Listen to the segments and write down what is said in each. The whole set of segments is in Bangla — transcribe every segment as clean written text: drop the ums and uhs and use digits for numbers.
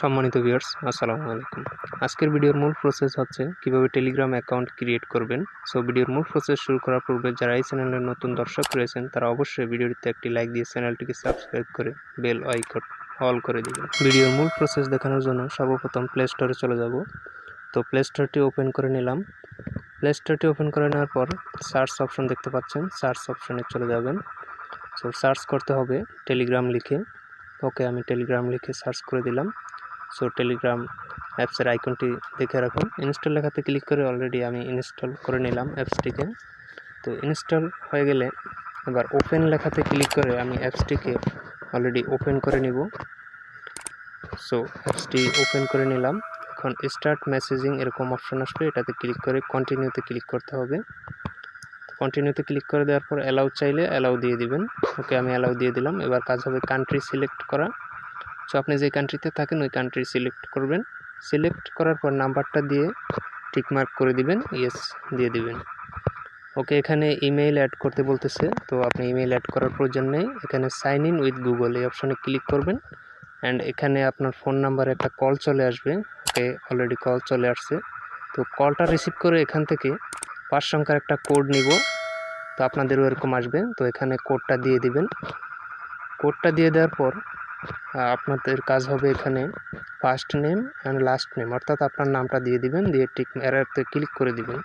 সম্মানিত ভিউয়ার্স, আসসালামু আলাইকুম। আজকের ভিডিওর মূল প্রসেস হচ্ছে কিভাবে টেলিগ্রাম অ্যাকাউন্ট ক্রিয়েট করবেন। সো ভিডিওর মূল প্রসেস শুরু করার পূর্বে যারা এই চ্যানেলের নতুন দর্শক রয়েছেন তারা অবশ্যই ভিডিওটিতে একটি লাইক দিয়ে চ্যানেলটিকে সাবস্ক্রাইব করে বেল আইকন অল করে দিবেন। ভিডিওর মূল প্রসেস দেখানোর জন্য সর্বপ্রথম প্লে স্টোরে চলে যাব। তো প্লে স্টোরটি ওপেন করে নিলাম। প্লে স্টোরটি ওপেন করে নেওয়ার পর সার্চ অপশন দেখতে পাচ্ছেন, সার্চ অপশনে চলে যাবেন। সো সার্চ করতে হবে টেলিগ্রাম লিখে। ওকে, আমি টেলিগ্রাম লিখে সার্চ করে দিলাম। সো টেলিগ্রাম অ্যাপসের আইকনটি দেখে রাখুন। ইনস্টল লেখাতে ক্লিক করে অলরেডি আমি ইনস্টল করে নিলাম অ্যাপসটিকে। তো ইনস্টল হয়ে গেলে এবার ওপেন লেখাতে ক্লিক করে আমি অ্যাপসটিকে অলরেডি ওপেন করে নিব। সো অ্যাপসটি ওপেন করে নিলাম। এখন স্টার্ট মেসেজিং এরকম অপশন আসবে, এটাতে ক্লিক করে কন্টিনিউতে ক্লিক করতে হবে। কন্টিনিউতে ক্লিক করে দেওয়ার পর অ্যালাউ চাইলে অ্যালাউ দিয়ে দিবেন। ওকে, আমি অ্যালাউ দিয়ে দিলাম। এবার কাজ হবে কান্ট্রি সিলেক্ট করা। সো আপনি যে কান্ট্রিতে থাকেন ওই কান্ট্রি সিলেক্ট করবেন। সিলেক্ট করার পর নাম্বারটা দিয়ে টিকমার্ক করে দিবেন, ইয়েস দিয়ে দিবেন। ওকে, এখানে ইমেইল অ্যাড করতে বলতেছে, তো আপনি ইমেইল অ্যাড করার প্রয়োজন নেই। এখানে সাইন ইন উইথ গুগল এই অপশনে ক্লিক করবেন অ্যান্ড এখানে আপনার ফোন নাম্বারে একটা কল চলে আসবে। ওকে, অলরেডি কল চলে আসছে। তো কলটা রিসিভ করে এখান থেকে 5 সংখ্যার একটা কোড নিব। তো আপনাদেরও এরকম আসবে। তো এখানে কোডটা দিয়ে দিবেন। কোডটা দিয়ে দেওয়ার পর আপনাদের কাজ হবে এখানে first name and last name, অর্থাৎ আপনার নামটা দিয়ে দিবেন, দিয়ে টিক অ্যারোতে ক্লিক করে দিবেন।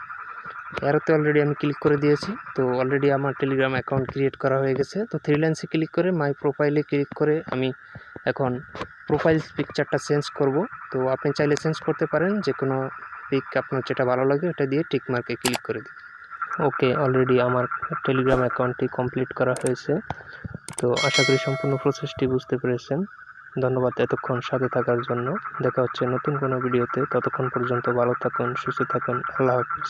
অ্যারোতে অলরেডি আমি ক্লিক করে দিয়েছি। তো অলরেডি আমার টেলিগ্রাম অ্যাকাউন্ট ক্রিয়েট করা হয়ে গেছে। তো থ্রি লাইন্সে ক্লিক করে মাই প্রোফাইলে ক্লিক করে আমি এখন প্রোফাইল পিকচারটা চেঞ্জ করব। তো আপনি চাইলে চেঞ্জ করতে পারেন, যে কোনো পিক আপনার যেটা ভালো লাগে ওটা দিয়ে টিক মার্কে ক্লিক করে দিন। ওকে, অলরেডি আমার টেলিগ্রাম অ্যাকাউন্টটি কমপ্লিট করা হয়েছে। তো আশা করি সম্পূর্ণ প্রসেসটি বুঝতে পেরেছেন। ধন্যবাদ এতক্ষণ সাথে থাকার জন্য। দেখা হচ্ছে নতুন কোনো ভিডিওতে। ততক্ষণ পর্যন্ত ভালো থাকুন, সুস্থ থাকুন। আল্লাহ হাফিজ।